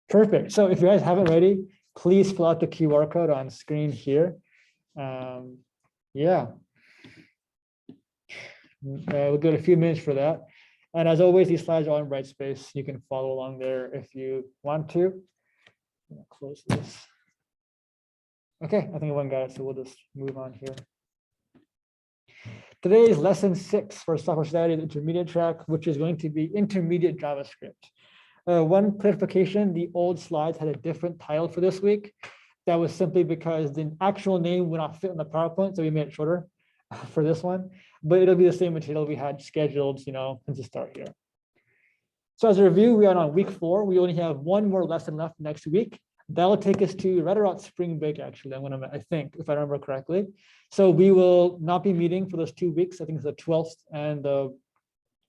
Perfect. So if you guys haven't already, please fill out the QR code on screen here. Yeah. We'll give it a few minutes for that. And as always, these slides are on Brightspace. You can follow along there if you want to. I'm gonna close this. Okay, I think everyone got it, so we'll just move on here. Today is lesson 6 for Software Society, the intermediate track, which is going to be intermediate JavaScript. One clarification, the old slides had a different title for this week. That was simply because the actual name would not fit in the PowerPoint, so we made it shorter for this one. But it'll be the same material we had scheduled, since the start here. So as a review, we are on week 4. We only have one more lesson left next week. That'll take us to right around spring break, actually, I think, if I remember correctly. So we will not be meeting for those 2 weeks. I think it's the 12th and the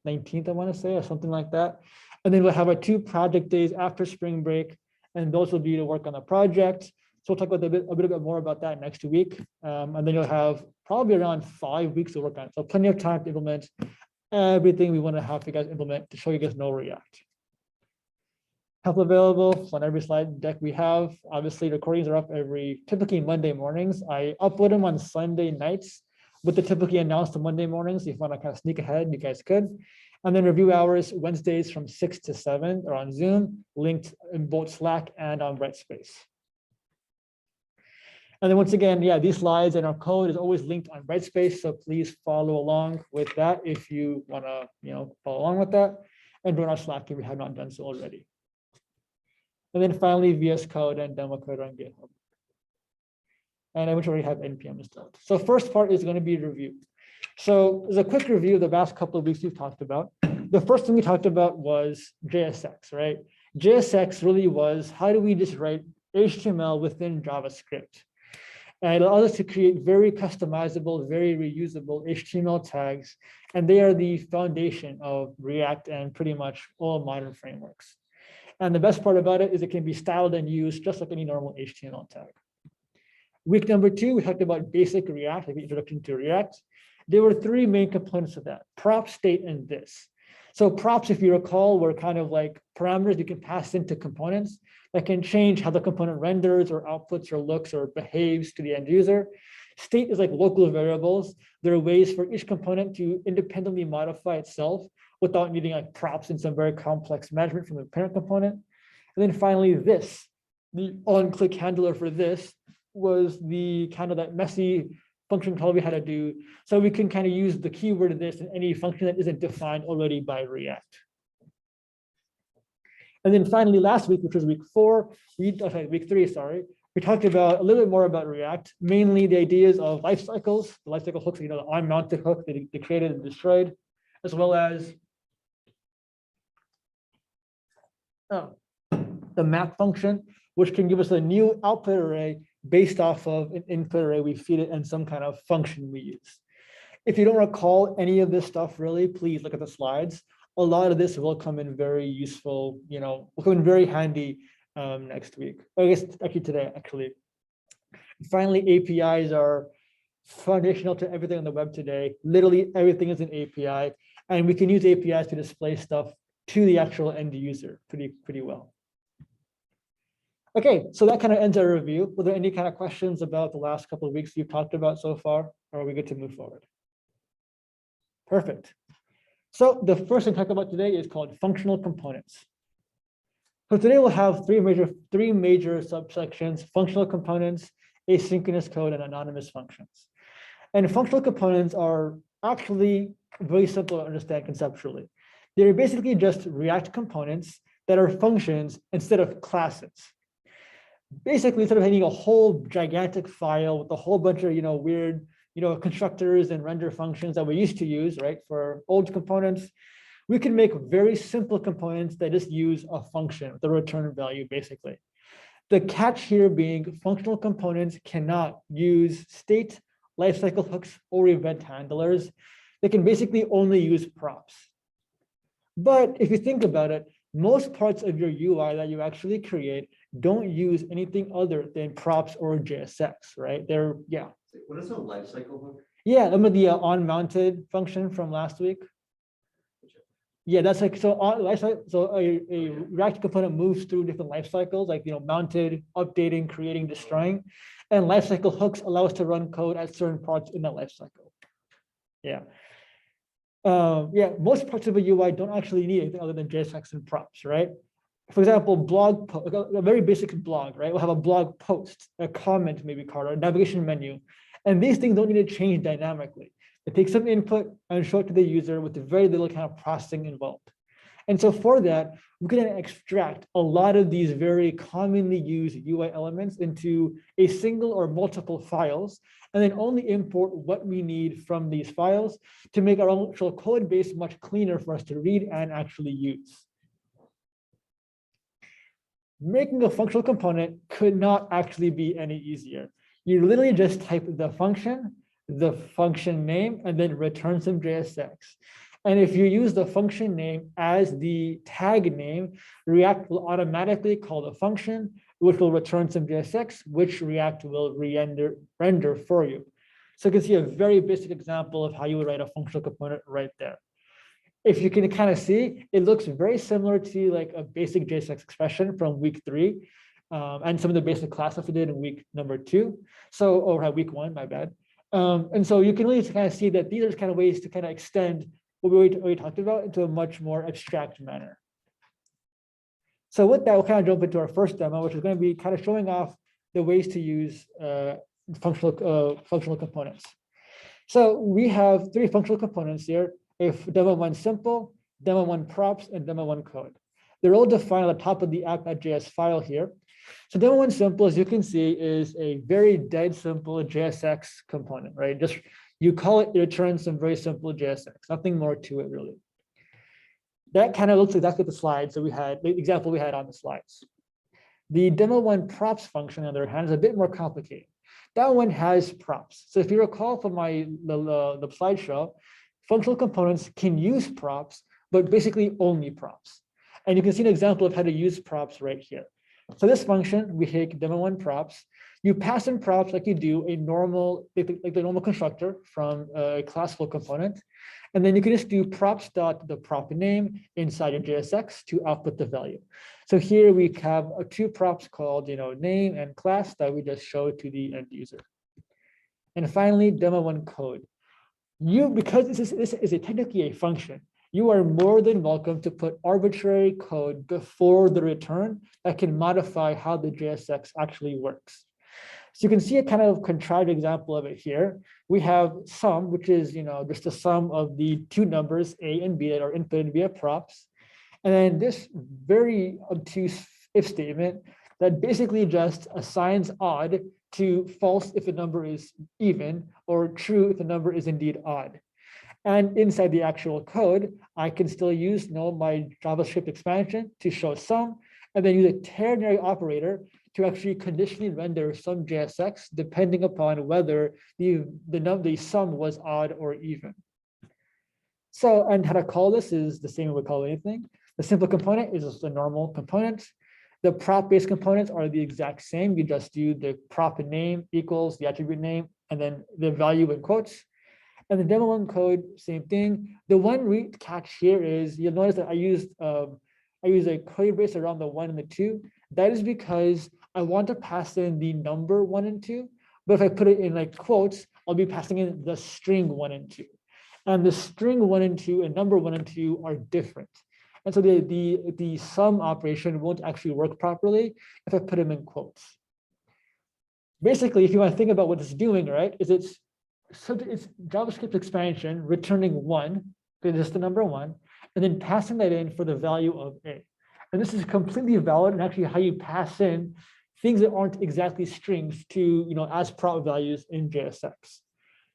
19th, I want to say, or something like that. And then we'll have our 2 project days after spring break, and those will be to work on the project. So we'll talk about a bit more about that next week. And then you'll have probably around 5 weeks to work on it. So plenty of time to implement everything we want to have you guys implement to show you guys know React. Help available on every slide deck we have. Obviously, recordings are up typically Monday mornings. I upload them on Sunday nights, but they're typically announced on Monday mornings. If you want to kind of sneak ahead, you guys could. And then review hours Wednesdays from 6 to 7 are on Zoom, linked in both Slack and on Brightspace. And then once again, yeah, these slides and our code is always linked on Brightspace. So please follow along with that if you want to, follow along with that, and join our Slack if you have not done so already. And then finally, VS Code and demo code on GitHub. And I wish I already have NPM installed. So first part is going to be review. So as a quick review of the last couple of weeks we've talked about, the first thing we talked about was JSX, right? JSX really was, how do we just write HTML within JavaScript? And it allows us to create very customizable, very reusable HTML tags. And they are the foundation of React and pretty much all modern frameworks. And the best part about it is it can be styled and used just like any normal HTML tag. Week number 2, we talked about basic React, like the introduction to React. There were 3 main components of that: prop, state, and this. So props, if you recall, were kind of like parameters you can pass into components that can change how the component renders or outputs or looks or behaves to the end user. State is like local variables. There are ways for each component to independently modify itself without needing like props and some very complex management from the parent component. And then finally, this, the on-click handler for this was the kind of that messy function call we had to do. So we can kind of use the keyword of this in any function that isn't defined already by React. And then finally, last week, which was week 3, sorry, we talked about a little bit more about React, mainly the ideas of life cycles, the life cycle hooks, the unmounted hook that they created and destroyed, as well as the map function, which can give us a new output array based off of an input array. We feed it and some kind of function we use. If you don't recall any of this stuff, really, please look at the slides. A lot of this will come in very useful, will come in very handy next week. Or I guess actually today, actually. Finally, APIs are foundational to everything on the web today. Literally everything is an API, and we can use APIs to display stuff to the actual end user pretty well. Okay, so that kind of ends our review. Were there any kind of questions about the last couple of weeks you've talked about so far, or are we good to move forward? Perfect. So the first thing to talk about today is called functional components. So today we'll have three major subsections: functional components, asynchronous code, and anonymous functions. And functional components are actually very simple to understand conceptually. They're basically just React components that are functions instead of classes. Basically, instead of having a whole gigantic file with a whole bunch of weird constructors and render functions that we used to use, right, for old components, we can make very simple components that just use a function with a return value, basically. The catch here being functional components cannot use state, lifecycle hooks, or event handlers. They can basically only use props. But if you think about it, most parts of your UI that you actually create don't use anything other than props or JSX, right? What is a lifecycle hook? Yeah, remember the on-mounted function from last week? Yeah, that's like so. So a React component moves through different life cycles, like mounted, updating, creating, destroying, and lifecycle hooks allow us to run code at certain parts in that lifecycle. Yeah. Yeah, most parts of a UI don't actually need anything other than JSX and props, right? For example, a very basic blog, right? We'll have a blog post, a comment maybe card, or a navigation menu. And these things don't need to change dynamically. It takes some input and show it to the user with very little kind of processing involved. And so for that, we're going to extract a lot of these very commonly used UI elements into a single or multiple files, and then only import what we need from these files to make our actual code base much cleaner for us to read and actually use. Making a functional component could not actually be any easier. You literally just type the function name, and then return some JSX. And if you use the function name as the tag name, React will automatically call the function, which will return some JSX, which React will render for you. So you can see a very basic example of how you would write a functional component right there. If you can kind of see, it looks very similar to like a basic JSX expression from week 3, and some of the basic class stuff we did in week number 2. So, or week 1, my bad. And so you can really kind of see that these are kind of ways to kind of extend what we talked about into a much more abstract manner. So with that, we'll kind of jump into our first demo, which is going to be kind of showing off the ways to use functional components. So we have 3 functional components here. If demo 1 simple, demo 1 props, and demo 1 code. They're all defined at the top of the app.js file here. So demo 1 simple, as you can see, is a very dead simple JSX component, right? Just you call it, it returns some very simple JSX, nothing more to it really. That kind of looks exactly like the slides that we had, the example we had on the slides. The demo 1 props function, on the other hand, is a bit more complicated. That one has props. So if you recall from the slideshow, functional components can use props, but basically only props. And you can see an example of how to use props right here. So this function, we take demo 1 props. You pass in props like you do a normal, like the normal constructor from a classical component. And then you can just do props dot the prop name inside your JSX to output the value. So here we have 2 props called name and class that we just showed to the end user. And finally, demo 1 code. Because this is technically a function, you are more than welcome to put arbitrary code before the return that can modify how the JSX actually works. So you can see a kind of contrived example of it here. We have sum, which is just the sum of the 2 numbers, A and B, that are inputted via props. And then this very obtuse if statement that basically just assigns odd to false if the number is even, or true if the number is indeed odd. And inside the actual code, I can still use my JavaScript expansion to show sum, and then use a ternary operator to actually conditionally render some JSX depending upon whether the sum was odd or even. So, and how to call this is the same way we call anything. The simple component is just a normal component. The prop-based components are the exact same. You just do the prop name equals the attribute name, and then the value in quotes. And the demo 1 code, same thing. The one catch here is you'll notice that I use a code base around the 1 and the 2. That is because I want to pass in the number 1 and 2, but if I put it in like quotes, I'll be passing in the string 1 and 2. And the string 1 and 2 and number 1 and 2 are different. And so the sum operation won't actually work properly if I put them in quotes. Basically, if you want to think about what it's doing, right, is it's JavaScript expansion returning 1, because it's the number 1, and then passing that in for the value of A. And this is completely valid and actually how you pass in things that aren't exactly strings to as prop values in JSX.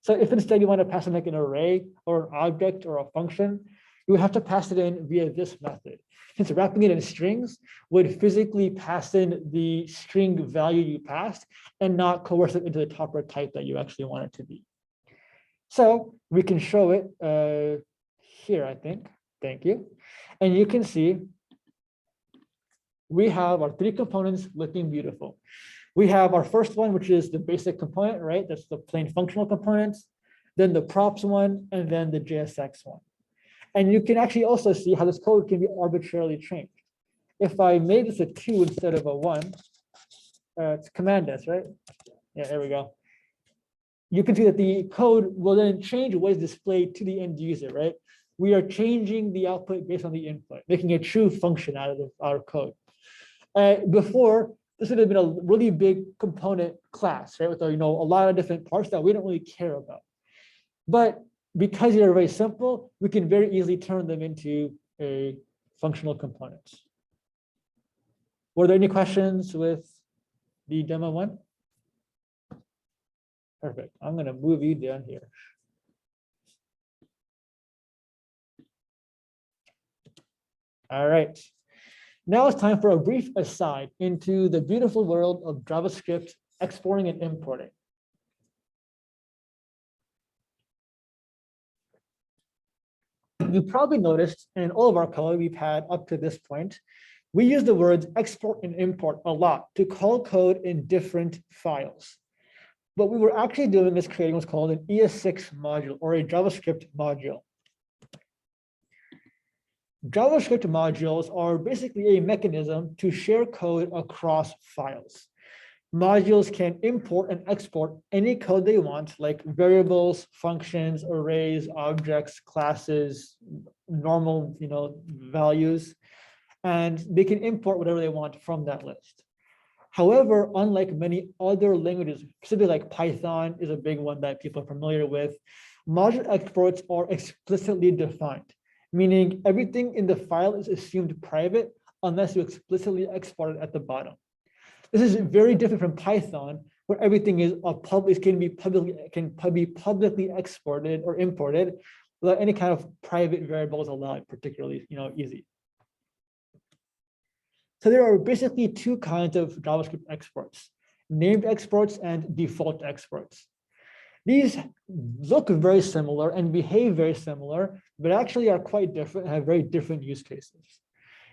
So if instead you want to pass in like an array or an object or a function, you would have to pass it in via this method. Since wrapping it in strings would physically pass in the string value you passed and not coerce it into the topper type that you actually want it to be. So we can show it here, I think. Thank you. And you can see we have our 3 components looking beautiful. We have our first one, which is the basic component, right? That's the plain functional components, then the props one, and then the JSX one. And you can actually also see how this code can be arbitrarily changed. If I made this a 2 instead of a 1, it's Command S, right? Yeah, there we go. You can see that the code will then change what is displayed to the end user, right? We are changing the output based on the input, making a true function out of our code. Before, this would have been a really big component class, right? With a lot of different parts that we don't really care about. But because they're very simple, we can very easily turn them into a functional components. Were there any questions with the demo one? Perfect. I'm going to move you down here. All right. Now it's time for a brief aside into the beautiful world of JavaScript exporting and importing. You probably noticed in all of our code we've had up to this point, we use the words export and import a lot to call code in different files. What we were actually doing is creating what's called an ES6 module or a JavaScript module. JavaScript modules are basically a mechanism to share code across files. Modules can import and export any code they want, like variables, functions, arrays, objects, classes, normal values, and they can import whatever they want from that list. However, unlike many other languages, specifically like Python is a big one that people are familiar with, module exports are explicitly defined, meaning everything in the file is assumed private unless you explicitly export it at the bottom. This is very different from Python, where everything is can be publicly exported or imported without any kind of private variables allowed, particularly easy. So there are basically two kinds of JavaScript exports: named exports and default exports. These look very similar and behave very similar, but actually are quite different and have very different use cases.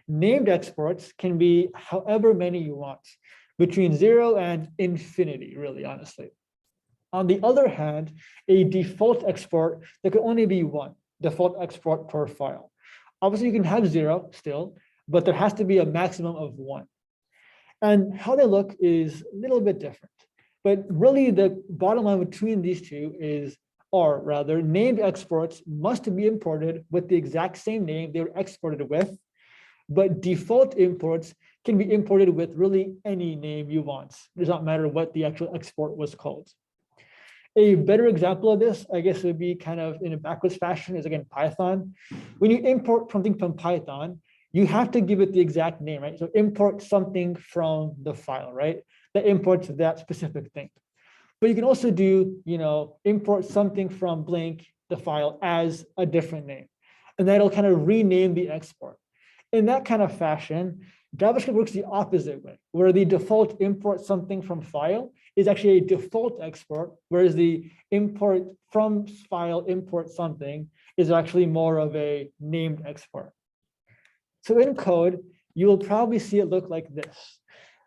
Named exports can be however many you want, between 0 and infinity, really, honestly. On the other hand, a default export, there can only be one default export per file. Obviously, you can have 0 still, but there has to be a maximum of 1. And how they look is a little bit different. But really, the bottom line between these two are named exports must be imported with the exact same name they were exported with, but default imports can be imported with really any name you want. It does not matter what the actual export was called. A better example of this, I guess, would be kind of in a backwards fashion is, again, Python. When you import something from Python, you have to give it the exact name, right? So import something from the file, right? That imports that specific thing. But you can also do, import something from blank, the file, as a different name. And that'll kind of rename the export. In that kind of fashion, JavaScript works the opposite way, where the default import something from file is actually a default export, whereas the import from file import something is actually more of a named export. So in code, you will probably see it look like this.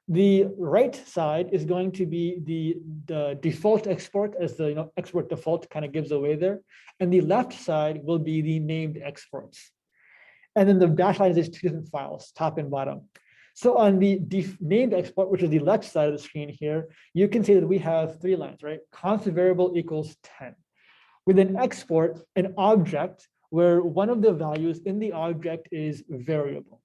The right side is going to be the default export, as the export default kind of gives away there. And the left side will be the named exports. And then the dash line is two different files, top and bottom. So on the named export, which is the left side of the screen here, you can see that we have 3 lines, right? Constant variable equals 10. We then export an object where one of the values in the object is variable.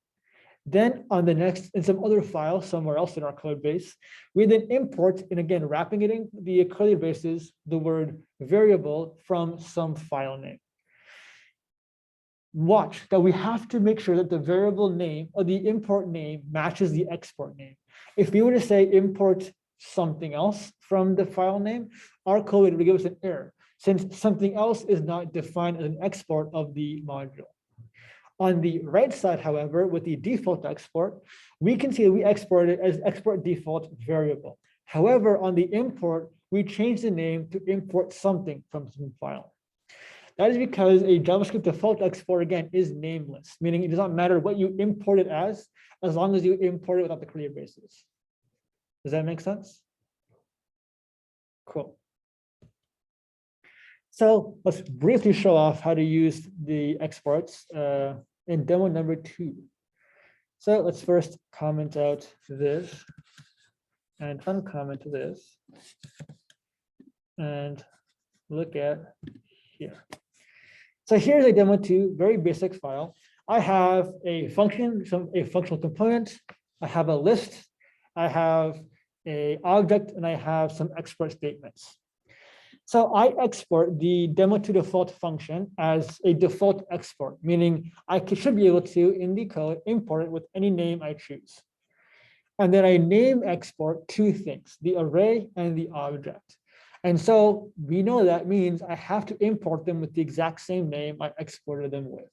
Then on the next, in some other file somewhere else in our code base, we then import, and again, wrapping it in the curly braces, the word variable from some file name. Watch that we have to make sure that the variable name or the import name matches the export name. If we were to say import something else from the file name, our code would give us an error, since something else is not defined as an export of the module. On the right side, however, with the default export, we can see that we export it as export default variable. However, on the import, we change the name to import something from some file. That is because a JavaScript default export, again, is nameless, meaning it does not matter what you import it as long as you import it without the curly braces. Does that make sense? Cool. So let's briefly show off how to use the exports in demo number 2. So let's first comment out this and uncomment this and look at here. So here's a demo 2, very basic file. I have a function, a functional component. I have a list. I have an object, and I have some export statements. So I export the demo2 default function as a default export, meaning I should be able to, in the code, import it with any name I choose. And then I name export 2 things, the array and the object. And so we know that means I have to import them with the exact same name I exported them with.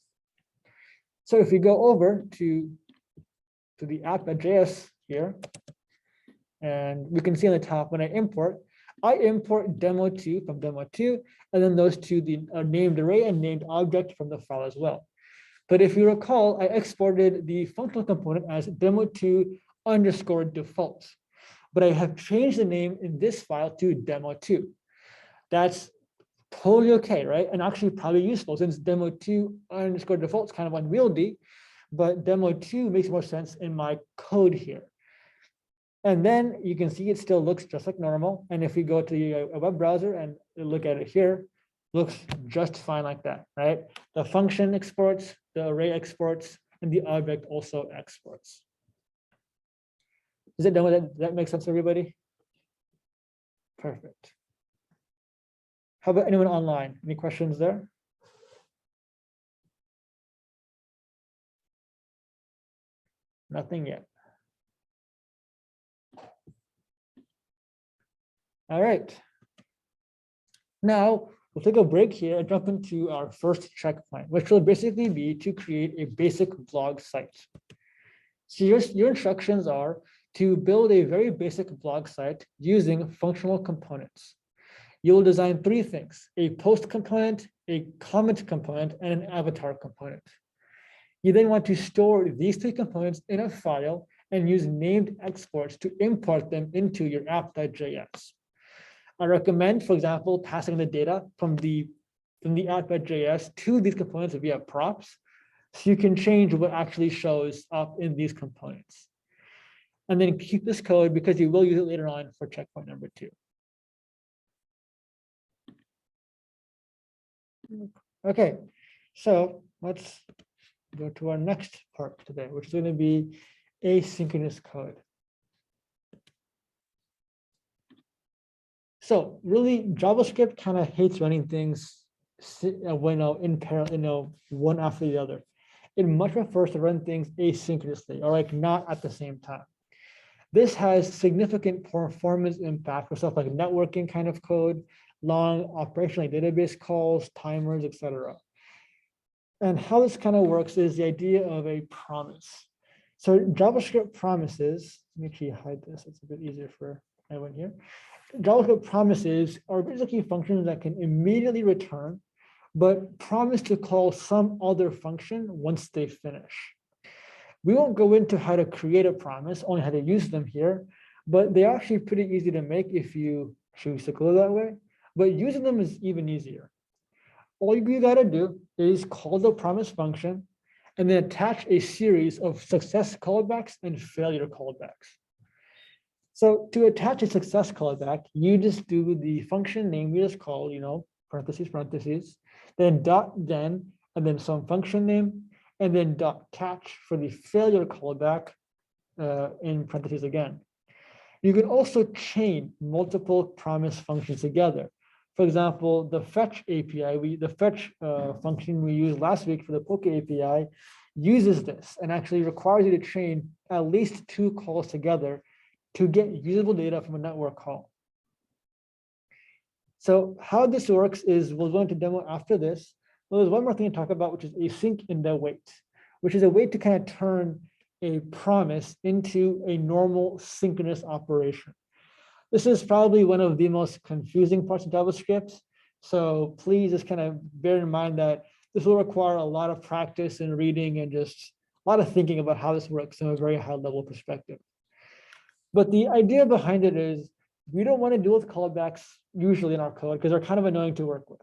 So if we go over to the app.js here, and we can see on the top when I import demo2 from demo2, and then those two, the named array and named object from the file as well. But if you recall, I exported the functional component as demo2 underscore default, but I have changed the name in this file to demo2. That's totally okay, right? And actually probably useful since demo2 underscore default is kind of unwieldy, but demo2 makes more sense in my code here. And then you can see it still looks just like normal. And if we go to a web browser and look at it here, looks just fine like that, right? The function exports, the array exports, and the object also exports. Is it done with that? Does that make sense to everybody? Perfect. How about anyone online? Any questions there? Nothing yet. All right. Now we'll take a break here and jump into our first checkpoint, which will basically be to create a basic blog site. So your instructions are to build a very basic blog site using functional components. You will design 3 things: a post component, a comment component, and an avatar component. You then want to store these 3 components in a file and use named exports to import them into your app.js. I recommend, for example, passing the data from the app.js to these components via props, so you can change what actually shows up in these components. And then keep this code because you will use it later on for checkpoint number 2. Okay, so let's go to our next part today, which is going to be asynchronous code. So really, JavaScript kind of hates running things in parallel, one after the other. It much prefers to run things asynchronously, or like not at the same time. This has significant performance impact for stuff like networking kind of code, long operational database calls, timers, etc. And how this kind of works is the idea of a promise. So JavaScript promises, let me actually hide this, it's a bit easier for everyone here. JavaScript promises are basically functions that can immediately return, but promise to call some other function once they finish. We won't go into how to create a promise, only how to use them here, but they're actually pretty easy to make if you choose to go that way. But using them is even easier. All you gotta do is call the promise function and then attach a series of success callbacks and failure callbacks. So to attach a success callback, you just do the function name you just called, parentheses, parentheses, then .then, and then some function name, and then .catch for the failure callback in parentheses again. You can also chain multiple promise functions together. For example, the fetch API, the fetch function we used last week for the Poke API uses this and actually requires you to chain at least 2 calls together to get usable data from a network call. So how this works is we'll go into demo after this. Well, there's one more thing to talk about, which is async in the wait, which is a way to kind of turn a promise into a normal synchronous operation. This is probably one of the most confusing parts of JavaScript. So please just kind of bear in mind that this will require a lot of practice and reading and just a lot of thinking about how this works from a very high level perspective. But the idea behind it is we don't want to deal with callbacks usually in our code because they're kind of annoying to work with.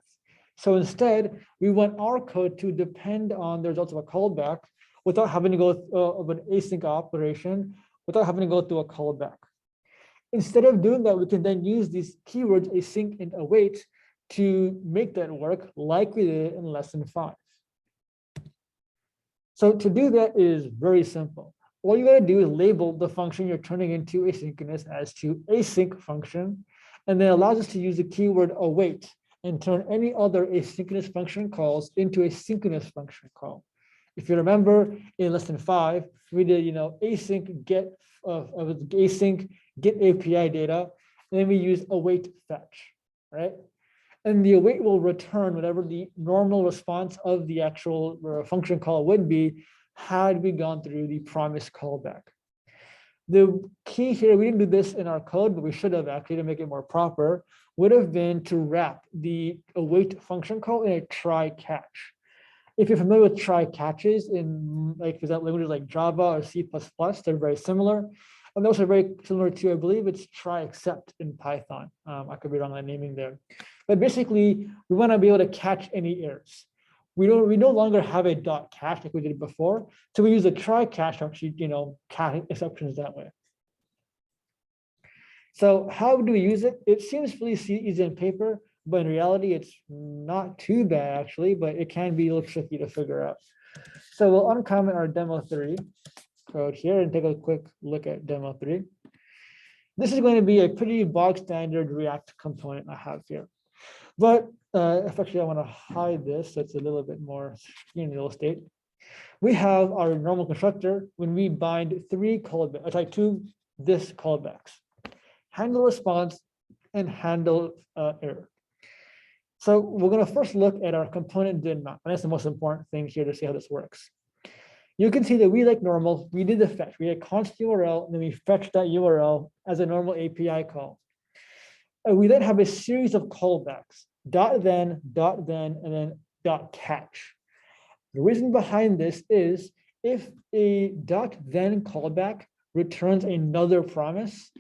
So instead, we want our code to depend on the results of a callback without having to go of an async operation, without having to go through a callback. Instead of doing that, we can then use these keywords async and await to make that work like we did in lesson 5. So to do that is very simple. All you gotta do is label the function you're turning into asynchronous as to async function, and then allows us to use the keyword await and turn any other asynchronous function calls into a synchronous function call. If you remember in lesson 5, we did async get async get API data, and then we use await fetch, right? And the await will return whatever the normal response of the actual function call would be had we gone through the promise callback. The key here, we didn't do this in our code, but we should have actually to make it more proper, would have been to wrap the await function call in a try catch. If you're familiar with try catches in like languages like Java or C++, they're very similar. And those are very similar to, I believe it's try except in Python. I could be wrong on naming there. But basically, we want to be able to catch any errors. We no longer have a dot catch like we did before. So we use a try catch to actually, catch exceptions that way. So how do we use it? It seems really easy on paper, but in reality, it's not too bad actually, but it can be a little tricky to figure out. So we'll uncomment our demo 3 code here and take a quick look at demo 3. This is going to be a pretty bog standard React component I have here. But if actually I want to hide this, so it's a little bit more screen real estate. We have our normal constructor when we bind 3 callbacks, 2 this callbacks, handle response and handle error. So we're going to first look at our component did not, and that's the most important thing here to see how this works. You can see that we, like normal, we did the fetch. We had const URL, and then we fetched that URL as a normal API call. And we then have a series of callbacks, then, and then .catch. The reason behind this is if a .then callback returns another promise,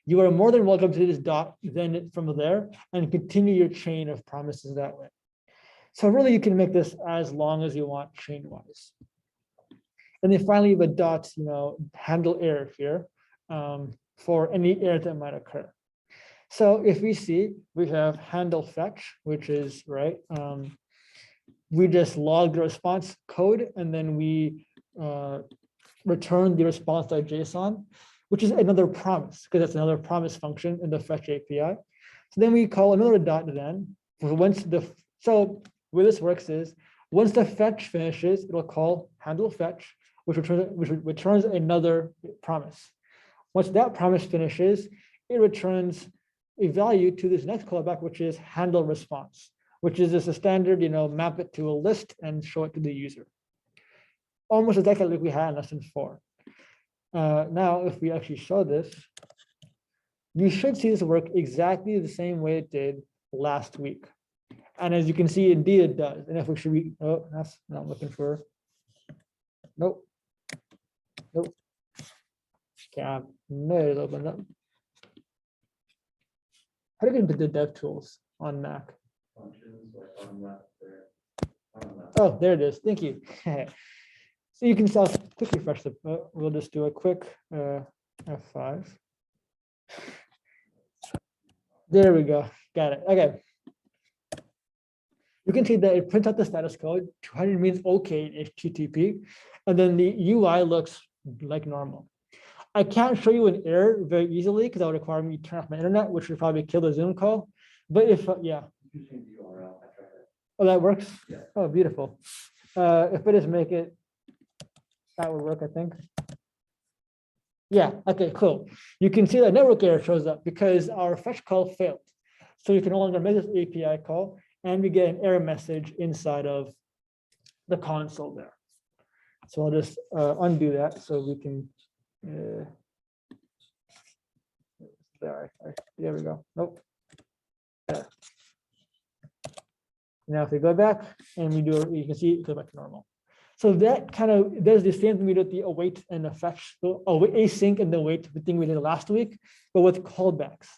you are more than welcome to do this then from there and continue your chain of promises that way. So really you can make this as long as you want chain-wise. And then finally, you have a handle error here for any error that might occur. So if we see, we have handle fetch, which is right. We just log the response code and then we return the response.json, which is another promise because that's another promise function in the fetch API. So then we call another then. So where this works is once the fetch finishes, it'll call handle fetch, which returns another promise. Once that promise finishes, it returns a value to this next callback, which is handle response, which is just a standard, map it to a list and show it to the user. Almost exactly like we had in lesson 4. Now, if we actually show this, you should see this work exactly the same way it did last week. And as you can see, indeed it does. And if we should oh, that's not looking for, nope. Okay, no, it opened up. How do you get the dev tools on Mac? Oh, there it is. Thank you. So you can quick refresh the. We'll just do a quick F5. There we go. Got it. Okay. You can see that it prints out the status code. 200 means OK in HTTP, and then the UI looks like normal. I can't show you an error very easily because that would require me to turn off my internet, which would probably kill the Zoom call. But if, yeah. Oh, that works? Yeah. Oh, beautiful. If I just make it, that would work, I think. Yeah, okay, cool. You can see that network error shows up because our fetch call failed. So you can no longer make this API call, and we get an error message inside of the console there. So I'll just undo that so we can. There we go. Nope. There. Now, if we go back and we do it, you can see it goes back to normal. So that kind of does the same thing we did the await and the fetch, async and the await thing we did last week, but with callbacks.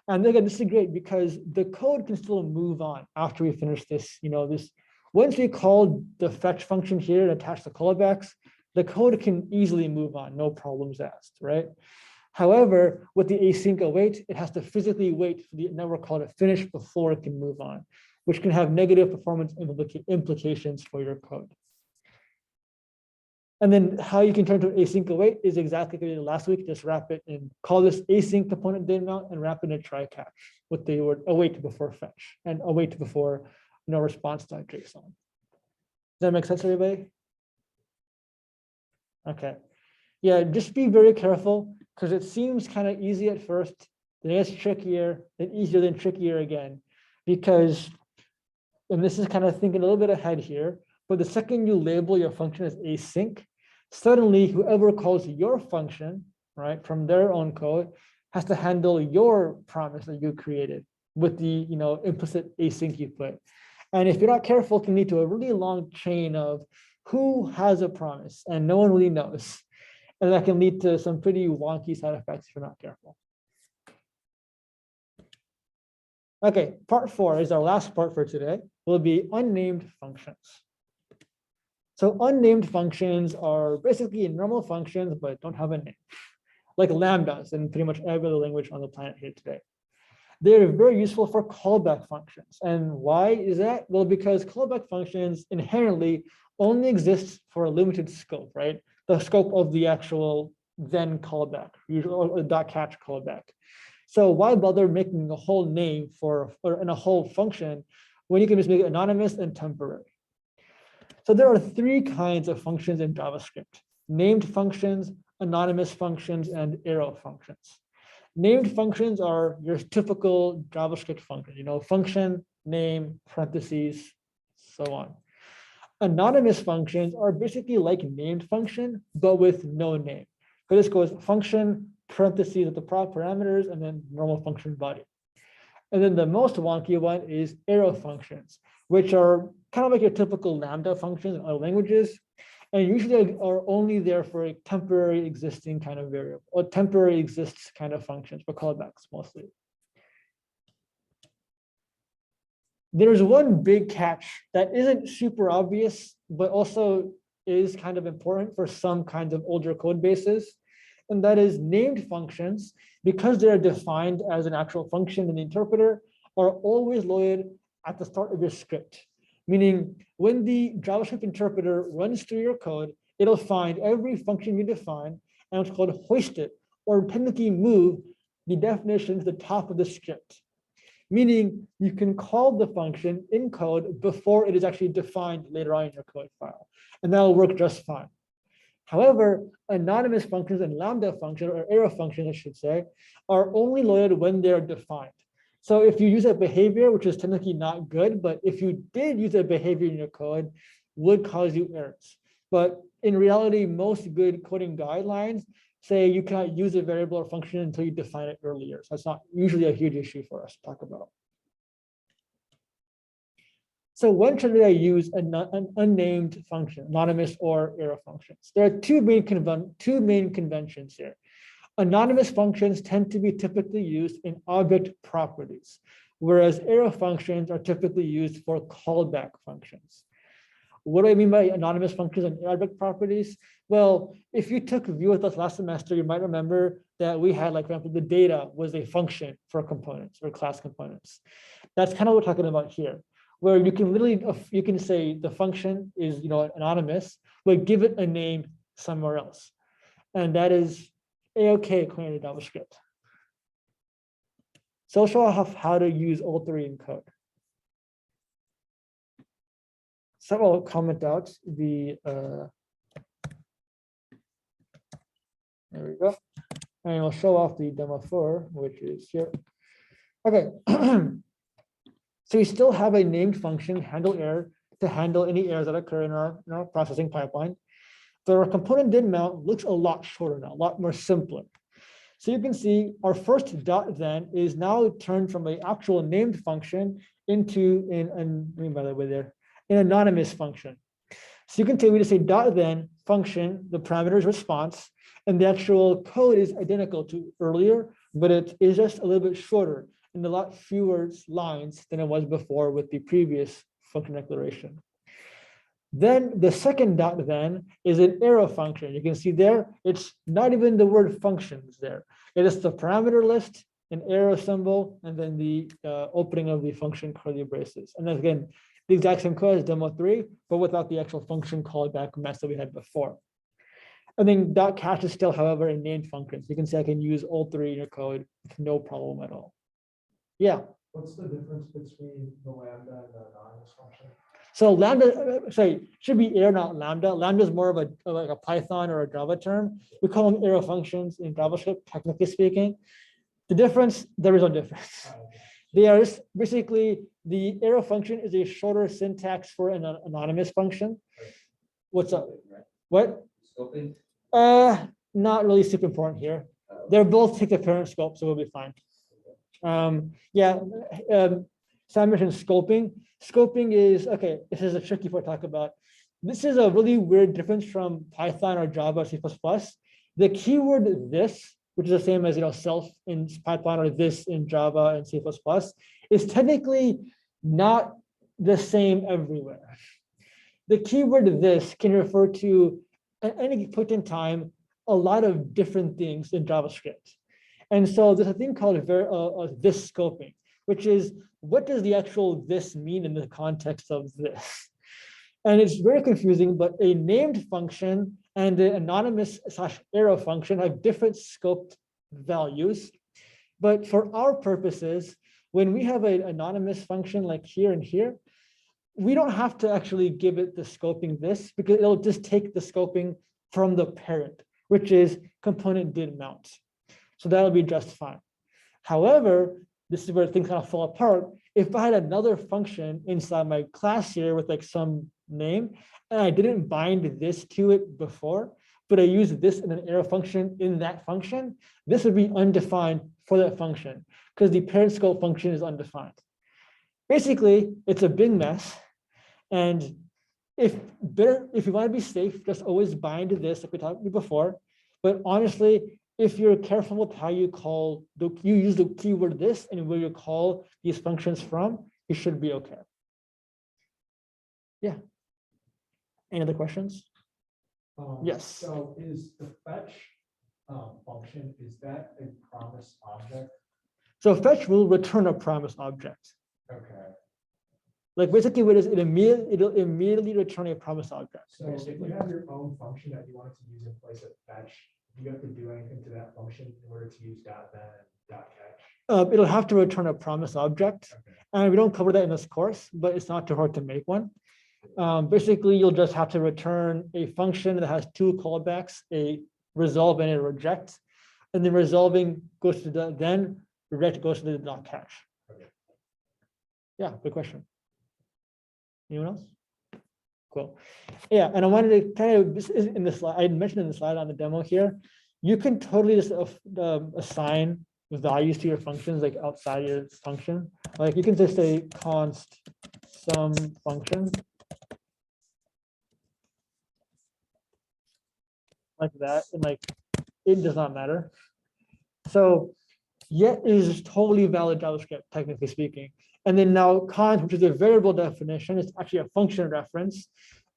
And again, this is great because the code can still move on after we finish this. Once we call the fetch function here and attach the callbacks, the code can easily move on, no problems asked, right? However, with the async await, it has to physically wait for the network call to finish before it can move on, which can have negative performance implications for your code. And then how you can turn to async await is exactly what we did last week. Just wrap it in, call this async component data mount and wrap it in a try catch with the word await before fetch and await before response.json. Does that make sense, everybody? Okay. Yeah, just be very careful because it seems kind of easy at first, then it gets trickier, then easier, then trickier again. Because, and this is kind of thinking a little bit ahead here, but the second you label your function as async, suddenly whoever calls your function, right, from their own code, has to handle your promise that you created with the implicit async you put. And if you're not careful, it can lead to a really long chain of who has a promise and no one really knows. And that can lead to some pretty wonky side effects if you're not careful. Okay, part 4 is our last part for today. Will be unnamed functions. So unnamed functions are basically normal functions, but don't have a name, like lambdas in pretty much every other language on the planet here today. They're very useful for callback functions. And why is that? Well, because callback functions inherently only exist for a limited scope, right? The scope of the actual then callback, usually or dot catch callback. So why bother making a whole name and a whole function when you can just make it anonymous and temporary? So there are 3 kinds of functions in JavaScript: named functions, anonymous functions, and arrow functions. Named functions are your typical JavaScript function, function, name, parentheses, so on. Anonymous functions are basically like named function, but with no name. So this goes function, parentheses with the parameters, and then normal function body. And then the most wonky one is arrow functions, which are kind of like your typical lambda functions in other languages, and usually are only there for a temporary existing kind of variable, or temporary exists kind of functions for callbacks mostly. There's one big catch that isn't super obvious, but also is kind of important for some kinds of older code bases. And that is named functions, because they're defined as an actual function in the interpreter, are always loaded at the start of your script. Meaning when the JavaScript interpreter runs through your code, it'll find every function you define, and it's called hoist it, or technically move the definition to the top of the script. Meaning you can call the function in code before it is actually defined later on in your code file, and that'll work just fine. However, anonymous functions and lambda functions, or arrow functions, I should say, are only loaded when they're defined. So if you use a behavior, which is technically not good, but if you did use a behavior in your code, would cause you errors. But in reality, most good coding guidelines say you cannot use a variable or function until you define it earlier. So that's not usually a huge issue for us to talk about. So when should I use an unnamed function, anonymous or arrow functions? There are two main conventions here. Anonymous functions tend to be typically used in object properties, whereas arrow functions are typically used for callback functions. What do I mean by anonymous functions and object properties? Well, if you took Vue with us last semester, you might remember that we had, like, for example, the data was a function for components or class components. That's kind of what we're talking about here, where you can literally, you can say the function is, anonymous, but give it a name somewhere else. And that is A-OK according to JavaScript. So I'll show off how to use all 3 in code. So I'll comment out the, there we go. And we'll show off the demo 4, which is here. Okay. So we still have a named function handle error to handle any errors that occur in our processing pipeline. But our component did mount looks a lot shorter now, a lot more simpler. So you can see our first dot then is now turned from an actual named function into an anonymous function. So you can say we just say dot then function, the parameter is response, And the actual code is identical to earlier, but it is just a little bit shorter and a lot fewer lines than it was before with the previous function declaration. Then the second dot then is an arrow function. You can see there, it's not even the word functions there. It is the parameter list, an arrow symbol, and then the opening of the function curly braces. And then again, the exact same code as demo 3, but without the actual function callback mess that we had before. And then dot catch is still, however, a named function. So you can say I can use all 3 in your code with no problem at all. Yeah. What's the difference between the lambda and the anonymous function? So lambda, sorry, should be arrow, not lambda. Lambda is more of like a Python or a Java term. We call them arrow functions in JavaScript, technically speaking. The difference, there is no difference. They are basically, the arrow function is a shorter syntax for an anonymous function. What's up? What? Scoping? Not really super important here. They're both take the parent scope, so we'll be fine. Sam mentioned scoping. Scoping is, okay, this is a tricky part to talk about. This is a really weird difference from Python or Java, C++. The keyword this, which is the same as self in Python or this in Java and C++, is technically not the same everywhere. The keyword this can refer to, at any point in time, a lot of different things in JavaScript. And so there's a thing called this scoping, which is, what does the actual this mean in the context of this? And it's very confusing, but a named function and the anonymous / arrow function have different scoped values. But for our purposes, when we have an anonymous function like here and here, we don't have to actually give it the scoping this, because it'll just take the scoping from the parent, which is component did mount. So that'll be just fine. However, this is where things kind of fall apart. If I had another function inside my class here with like some name, and I didn't bind this to it before, but I use this in an arrow function in that function, this would be undefined for that function because the parent scope function is undefined. Basically, it's a big mess. And if you want to be safe, just always bind this like we talked about before. But honestly, if you're careful with how you call, you use the keyword this and where you call these functions from, you should be okay. Yeah. Any other questions? Yes. So is the fetch function, is that a promise object? So fetch will return a promise object. Okay. Like basically what is it it'll immediately return a promise object. So if you have your own function that you wanted to use in place of fetch, do you have to do anything to that function in order to use .then and .catch? It'll have to return a promise object. Okay. And we don't cover that in this course, but it's not too hard to make one. Basically, you'll just have to return a function that has 2 callbacks, a resolve and a reject. And then resolving goes to the then, reject goes to the .catch. Okay. Yeah, good question. Anyone else? Cool. Yeah, and I wanted to kind of, this is in the slide, I mentioned in the slide on the demo here, you can totally just assign values to your functions like outside your function. Like you can just say const some function. Like that, and like it does not matter. So yet is totally valid JavaScript, technically speaking. And then now const, which is a variable definition, is actually a function reference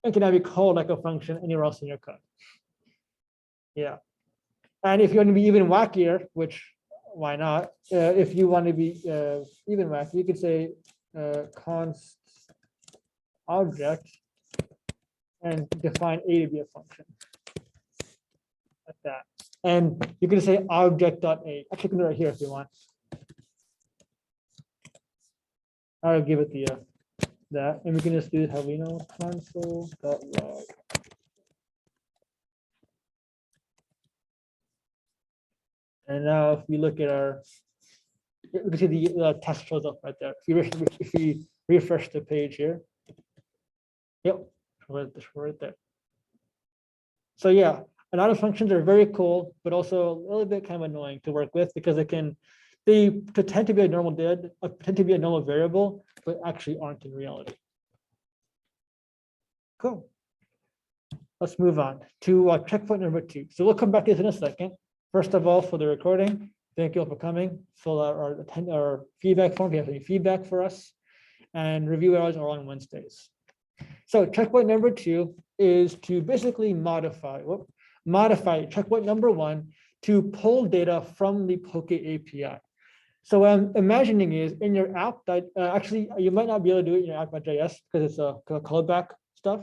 and can now be called like a function anywhere else in your code. Yeah. And if you want to be even wackier, which why not? If you want to be even wacky, you could say const object and define A to be a function. Like that. And you can say object.a. Actually, you can do it right here if you want. I'll give it the that, and we can just do helino console.log. And now if we look at our, we can see the test shows up right there. If we refresh the page here. Yep, right there. So yeah, anonymous functions are very cool, but also a little bit kind of annoying to work with because they pretend to be a normal variable, but actually aren't in reality. Cool. let's move on to checkpoint number 2. So we'll come back to this in a second. First of all, for the recording, thank you all for coming. Fill out our feedback form if you have any feedback for us. And review hours are on Wednesdays. So checkpoint number 2 is to basically modify checkpoint number 1 to pull data from the Poke API. So what I'm imagining is in your app that actually you might not be able to do it in your app.js because it's a callback stuff.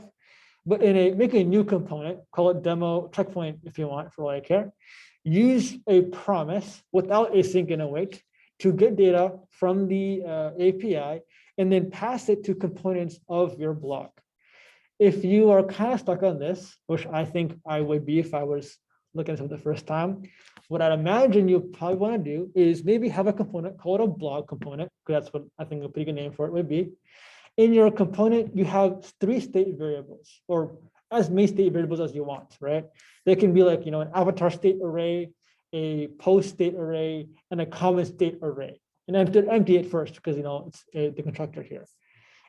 But make a new component, call it demo checkpoint if you want, for all I care. Use a promise without async and await to get data from the API and then pass it to components of your blog. If you are kind of stuck on this, which I think I would be if I was looking at it for the first time, what I'd imagine you probably want to do is maybe have a component called a blog component, because that's what I think a pretty good name for it would be. In your component, you have 3 state variables, or as many state variables as you want, right? They can be like, an avatar state array, a post state array, and a comment state array. And empty it first because it's the constructor here.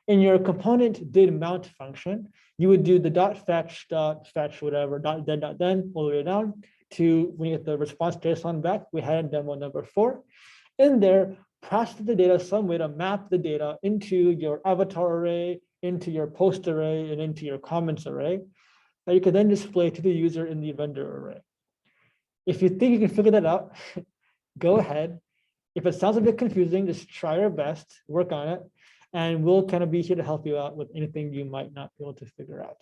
In your component did mount function, you would do the fetch whatever then all the way down to when you get the response JSON back. We had in demo number 4. In there, process the data some way to map the data into your avatar array, into your post array, and into your comments array that you can then display to the user in the vendor array. If you think you can figure that out, go ahead. If it sounds a bit confusing, just try your best, work on it, and we'll kind of be here to help you out with anything you might not be able to figure out.